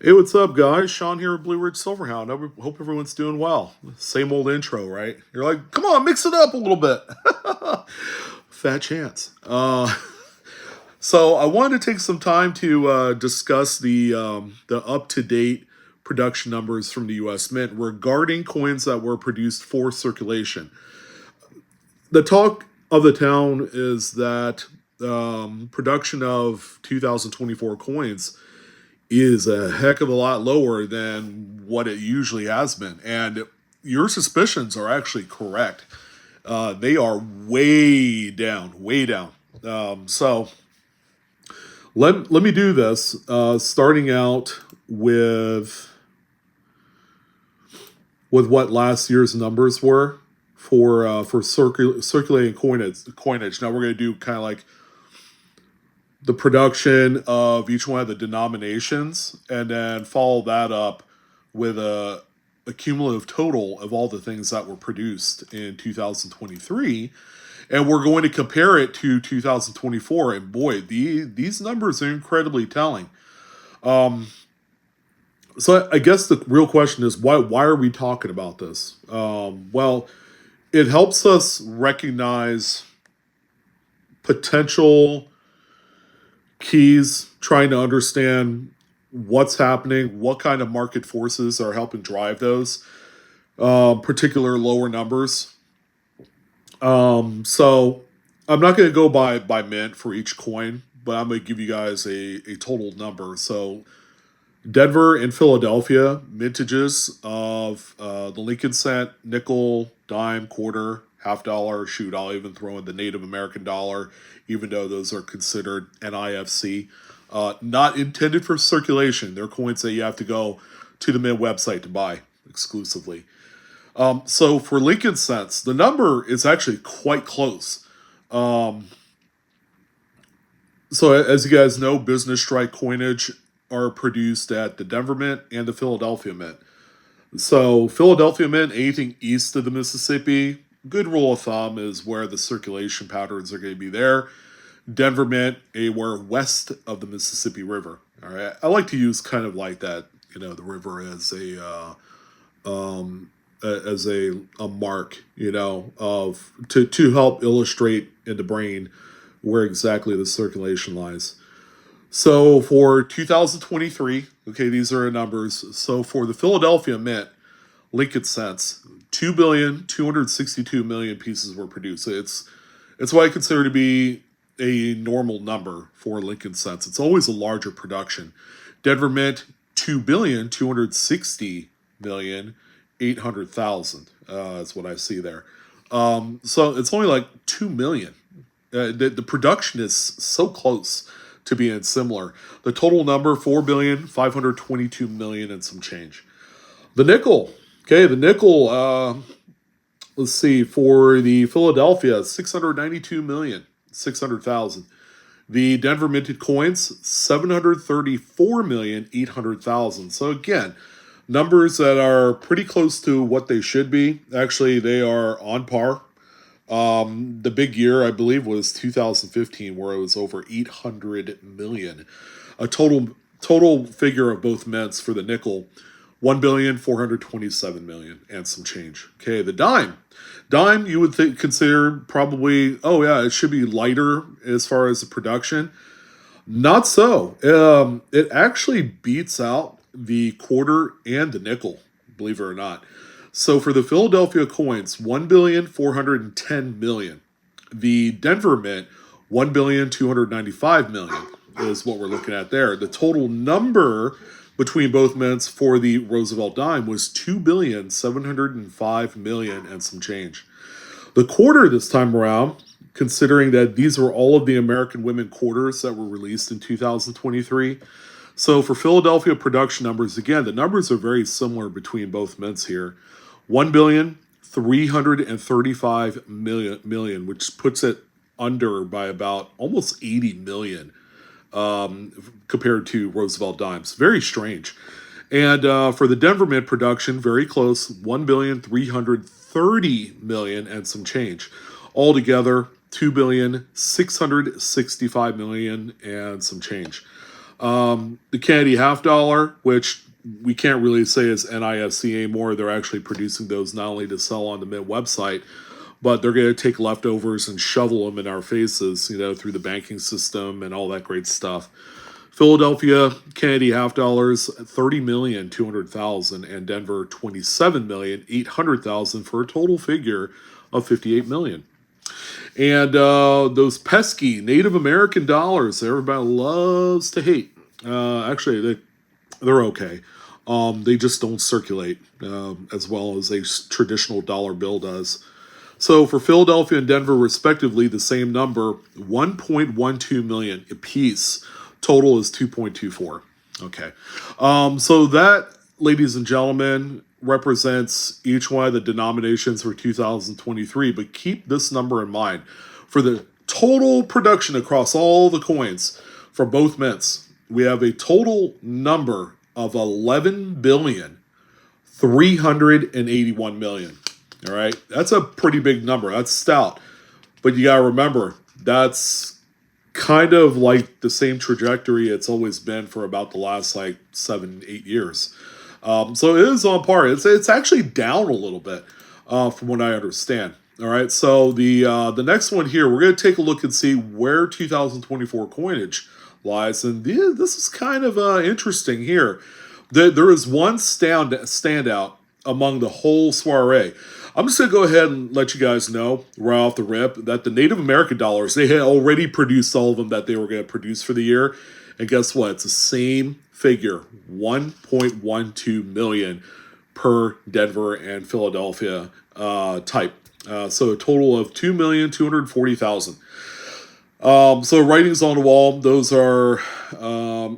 Hey, what's up, guys? Sean here with Blue Ridge Silverhound. Hope everyone's doing well. Same old intro, right? You're like, come on, mix it up a little bit. Fat chance. So I wanted to take some time to discuss the up to date production numbers from the U.S. Mint regarding coins that were produced for circulation. The talk of the town is that production of 2024 coins is a heck of a lot lower than what it usually has been. And your suspicions are actually correct. They are way down, way down. So let me do this, starting out with what last year's numbers were for circulating coinage. Now we're going to do kind of like the production of each one of the denominations, and then follow that up with a cumulative total of all the things that were produced in 2023. And we're going to compare it to 2024. And boy, these numbers are incredibly telling. So I guess the real question is, why are we talking about this? Well, it helps us recognize potential keys, trying to understand what's happening, what kind of market forces are helping drive those particular lower numbers. So I'm not going to go by mint for each coin, but I'm going to give you guys a total number. So Denver and Philadelphia mintages of the Lincoln cent, nickel, dime, quarter, half dollar. Shoot, I'll even throw in the Native American dollar, even though those are considered NIFC. Not intended for circulation. They're coins that you have to go to the Mint website to buy exclusively. So for Lincoln cents, the number is actually quite close. So as you guys know, business strike coinage are produced at the Denver Mint and the Philadelphia Mint. So Philadelphia Mint, anything east of the Mississippi, good rule of thumb is where the circulation patterns are going to be there. Denver Mint, anywhere west of the Mississippi River. All right, I like to use kind of like that, the river as a mark, of to help illustrate in the brain where exactly the circulation lies. So for 2023, okay, these are our numbers. So for the Philadelphia Mint, Lincoln cents, 2,262,000,000 pieces were produced. So it's what I consider to be a normal number for Lincoln cents. It's always a larger production. Denver Mint, 2,260,800,000. That's what I see there. So it's only like 2 million. The production is so close to being similar. The total number, 4,522,000,000 and some change. The nickel. Okay, the nickel, let's see, for the Philadelphia, 692,600,000. The Denver minted coins, 734,800,000. So again, numbers that are pretty close to what they should be. Actually, they are on par. The big year, I believe, was 2015, where it was over 800 million. A total figure of both mints for the nickel, 1,427,000,000 and some change. Okay, the dime. Dime, you would consider probably, oh yeah, it should be lighter as far as the production. Not so. It actually beats out the quarter and the nickel, believe it or not. So for the Philadelphia coins, 1,410,000,000. The Denver Mint, 1,295,000,000 is what we're looking at there. The total number between both mints for the Roosevelt dime was 2,705,000,000 and some change. The quarter this time around, considering that these were all of the American women quarters that were released in 2023. So for Philadelphia production numbers, again, the numbers are very similar between both mints here. 1,335,000,000, which puts it under by about almost 80 million compared to Roosevelt dimes. Very strange. And for the Denver Mint production, very close, 1,330,000,000 and some change. Altogether, 2,665,000,000 and some change. The candy half dollar, which we can't really say is NIFC anymore. They're actually producing those not only to sell on the Mint website, but they're going to take leftovers and shovel them in our faces, through the banking system and all that great stuff. Philadelphia candy half dollars 30,200,000 and Denver 27,800,000 for a total figure of 58 million. And those pesky Native American dollars everybody loves to hate. Actually, they're okay. They just don't circulate as well as a traditional dollar bill does. So for Philadelphia and Denver, respectively, the same number, 1.12 million apiece. Total is 2.24. Okay. So that, ladies and gentlemen, represents each one of the denominations for 2023. But keep this number in mind. For the total production across all the coins for both mints, we have a total number of 11,381,000,000. All right. That's a pretty big number. That's stout. But you got to remember, that's kind of like the same trajectory it's always been for about the last 7-8 years. So it is on par. It's actually down a little bit from what I understand. All right. So the next one here, we're going to take a look and see where 2024 coinage lies. And this is kind of interesting here. There is one standout among the whole soiree. I'm just going to go ahead and let you guys know right off the rip that the Native American dollars, they had already produced all of them that they were going to produce for the year. And guess what? It's the same figure, 1.12 million per Denver and Philadelphia type. So a total of 2,240,000. So writings on the wall, those are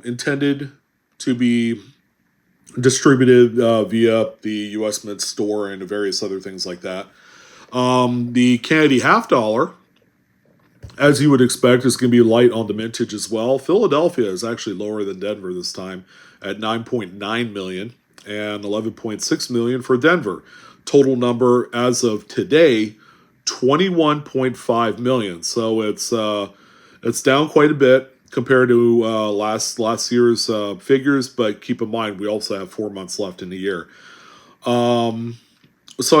intended to be distributed via the U.S. Mint store and various other things like that. The candy half dollar, as you would expect, is going to be light on the mintage as well. Philadelphia is actually lower than Denver this time at 9.9 million and 11.6 million for Denver. Total number as of today, 21.5 million. So it's down quite a bit compared to last year's figures, but keep in mind we also have 4 months left in the year. So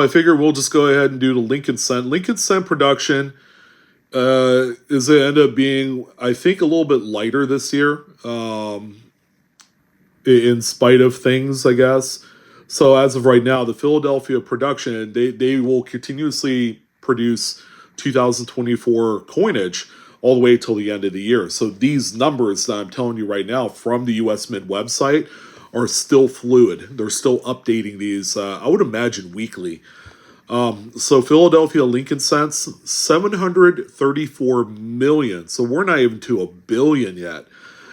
I figure we'll just go ahead and do the Lincoln Cent. Lincoln Cent production is going to end up being, I think, a little bit lighter this year, in spite of things, I guess. So as of right now, the Philadelphia production, they will continuously produce 2024 coinage all the way till the end of the year. So these numbers that I'm telling you right now from the U.S. Mint website are still fluid. They're still updating these, I would imagine, weekly. So Philadelphia Lincoln Cents, 734 million. So we're not even to a billion yet.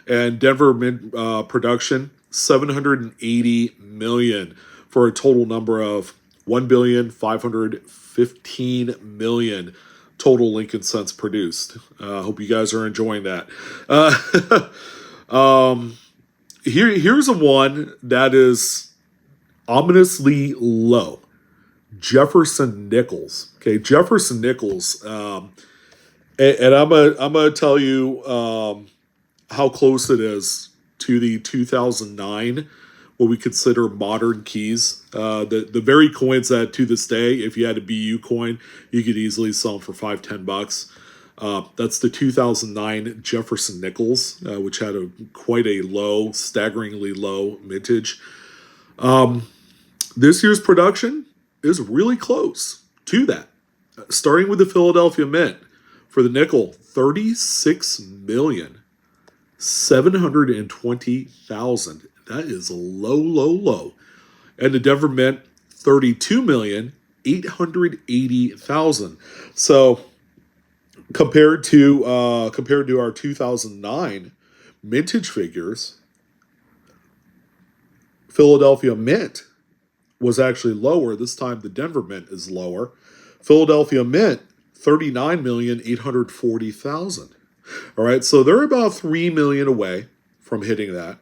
And Denver Mint production, 780 million for a total number of 1,515,000,000 total Lincoln Cents produced. Hope you guys are enjoying that. Here's a one that is ominously low. Jefferson Nichols. Okay, Jefferson Nichols. And I'm gonna tell you how close it is to the 2009, what we consider modern keys. The very coins that to this day, if you had a BU coin, you could easily sell them for $5-10. That's the 2009 Jefferson Nichols, which had quite a low, staggeringly low mintage. This year's production is really close to that. Starting with the Philadelphia Mint for the nickel, 36,720,000. That is low. And the Denver Mint, 32,880,000. So compared to our 2009 mintage figures, Philadelphia Mint was actually lower. This time the Denver Mint is lower. Philadelphia Mint, 39,840,000. All right, so they're about 3 million away from hitting that.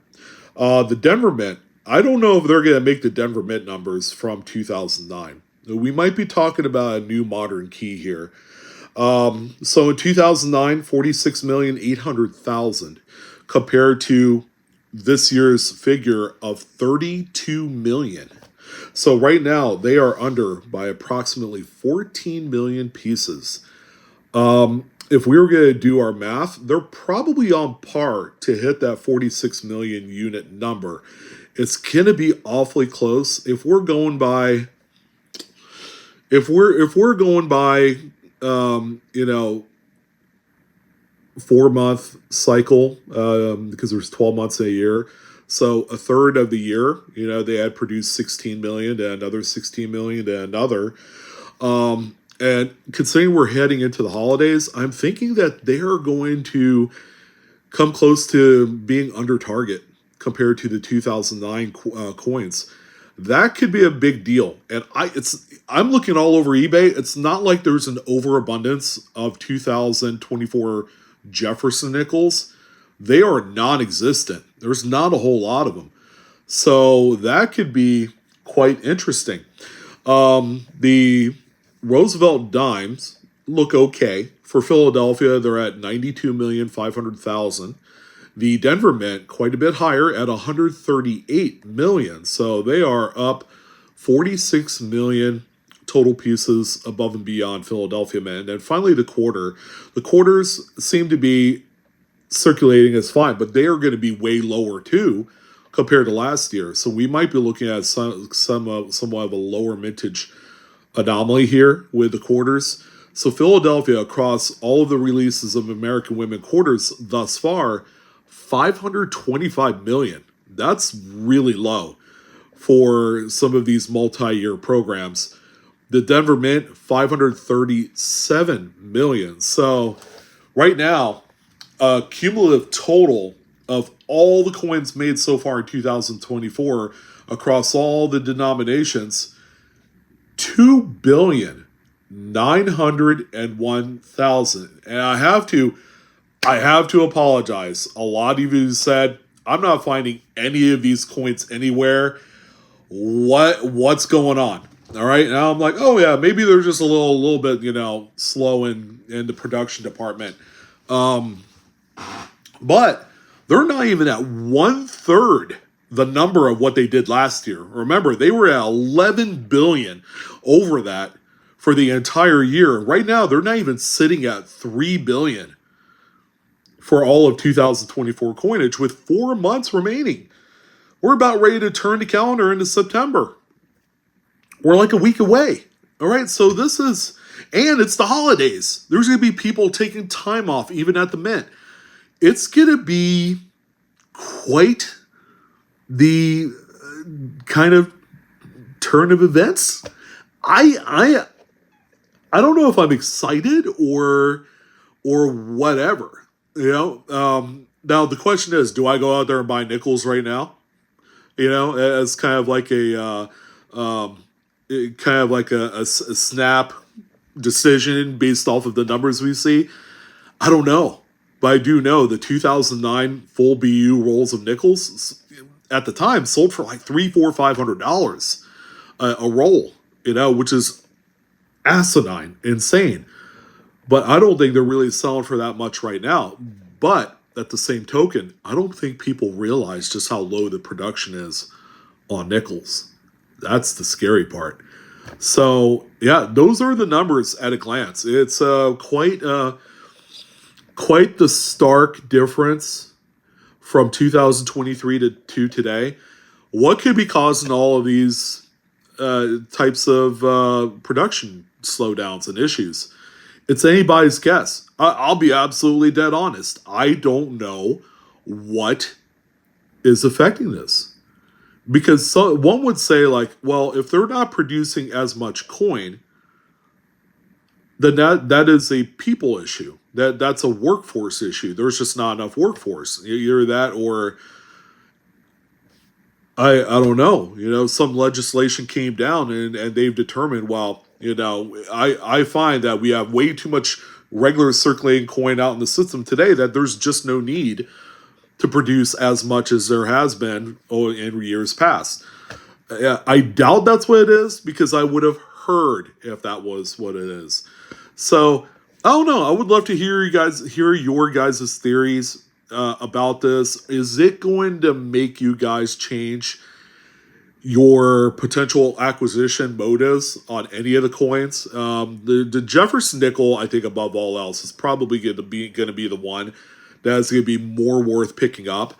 The Denver Mint, I don't know if they're going to make the Denver Mint numbers from 2009. We might be talking about a new modern key here. So in 2009, 46,800,000 compared to this year's figure of 32 million. So right now they are under by approximately 14 million pieces. If we were going to do our math, they're probably on par to hit that 46 million unit number. It's going to be awfully close if we're going by if we're going by you know, 4 month cycle, because there's 12 months in a year. So a third of the year, you know, they had produced 16 million to another 16 million to another. And considering we're heading into the holidays, I'm thinking that they're going to come close to being under target compared to the 2009 coins. That could be a big deal. And I'm looking all over eBay. It's not like there's an overabundance of 2024 Jefferson nickels. They are non-existent. There's not a whole lot of them. So that could be quite interesting. The Roosevelt dimes look okay. For Philadelphia, they're at 92,500,000. The Denver Mint, quite a bit higher at 138 million. So they are up 46 million total pieces above and beyond Philadelphia Mint. And finally, the quarter. The quarters seem to be circulating as fine, but they are going to be way lower too compared to last year. So we might be looking at somewhat of a lower mintage anomaly here with the quarters. So Philadelphia, across all of the releases of American Women quarters thus far, 525 million. That's really low for some of these multi-year programs. The Denver Mint, 537 million. So right now, a cumulative total of all the coins made so far in 2024 across all the denominations, 2,901,000. And I have to apologize. A lot of you said, I'm not finding any of these coins anywhere. What's going on? All right. Now I'm like, oh yeah, maybe they're just a little bit, you know, slow in the production department. But they're not even at 1/3 the number of what they did last year. Remember, they were at 11 billion over that for the entire year. Right now, they're not even sitting at 3 billion for all of 2024 coinage with 4 months remaining. We're about ready to turn the calendar into September. We're like a week away. All right, so this is, and it's the holidays. There's going to be people taking time off even at the Mint. It's going to be quite the kind of turn of events. I don't know if I'm excited or whatever. You know, now the question is, do I go out there and buy nickels right now? You know, as kind of like a snap decision based off of the numbers we see. I don't know. But I do know the 2009 full BU rolls of nickels at the time sold for like $300, $400, $500 a roll, you know, which is asinine, insane. But I don't think they're really selling for that much right now. But at the same token, I don't think people realize just how low the production is on nickels. That's the scary part. So yeah, those are the numbers at a glance. It's quite the stark difference from 2023 to today. What could be causing all of these types of production slowdowns and issues? It's anybody's guess. I'll be absolutely dead honest. I don't know what is affecting this. Because one would say, like, well, if they're not producing as much coin, then that is a people issue. That's a workforce issue. There's just not enough workforce. Either that or I don't know. You know, some legislation came down and they've determined, well, you know, I find that we have way too much regular circulating coin out in the system today that there's just no need to produce as much as there has been in years past. I doubt that's what it is because I would have heard if that was what it is. So I don't know. I would love to hear your guys' theories. about this. Is it going to make you guys change your potential acquisition motives on any of the coins? The Jefferson nickel, I think above all else, is probably going to be the one that's going to be more worth picking up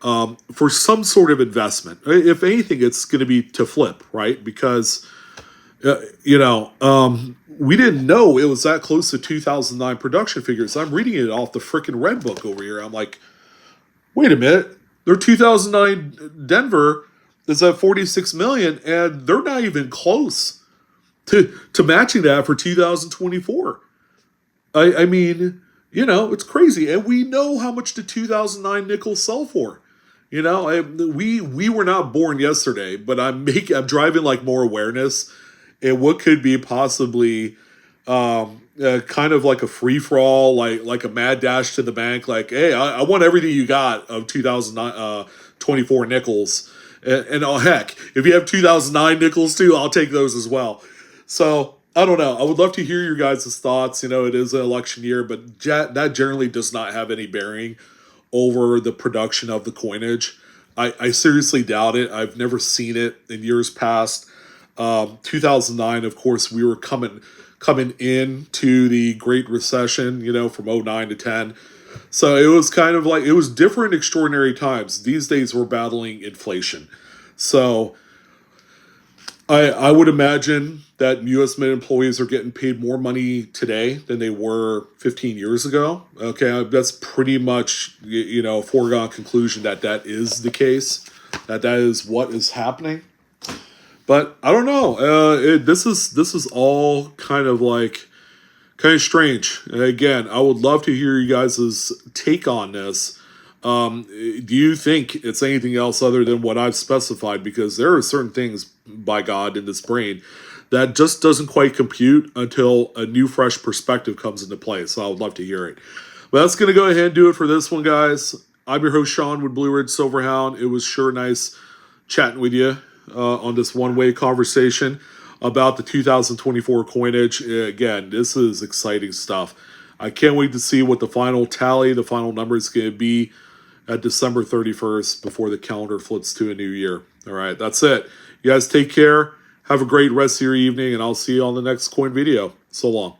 for some sort of investment. If anything, it's going to be to flip, right? Because we didn't know it was that close to 2009 production figures. I'm reading it off the freaking Red Book over here. I'm like, wait a minute, their 2009 Denver is at 46 million, and they're not even close to matching that for 2024. I mean, it's crazy, and we know how much the 2009 nickels sell for. We were not born yesterday, but I'm driving like more awareness and what could be possibly kind of like a free for all, like a mad dash to the bank. Like, hey, I want everything you got of 2024 nickels, and oh heck, if you have 2009 nickels too, I'll take those as well. So I don't know. I would love to hear your guys' thoughts. It is an election year, but that generally does not have any bearing over the production of the coinage. I seriously doubt it. I've never seen it in years past. 2009, of course, we were coming into the Great Recession, from '09 to 10. So it was kind of like, it was different, extraordinary times. These days we're battling inflation. So I would imagine that U.S. Mint employees are getting paid more money today than they were 15 years ago. Okay, that's pretty much, a foregone conclusion that is the case, that is what is happening. But I don't know. This is all kind of strange. Again, I would love to hear you guys' take on this. Do you think it's anything else other than what I've specified? Because there are certain things, by God, in this brain that just doesn't quite compute until a new, fresh perspective comes into play. So I would love to hear it. But that's going to go ahead and do it for this one, guys. I'm your host, Sean, with Blue Ridge Silverhound. It was sure nice chatting with you on this one-way conversation about the 2024 coinage. Again, this is exciting stuff. I can't wait to see what the final tally, the final number is going to be at December 31st before the calendar flips to a new year. All right, that's it. You guys take care. Have a great rest of your evening, and I'll see you on the next coin video. So long.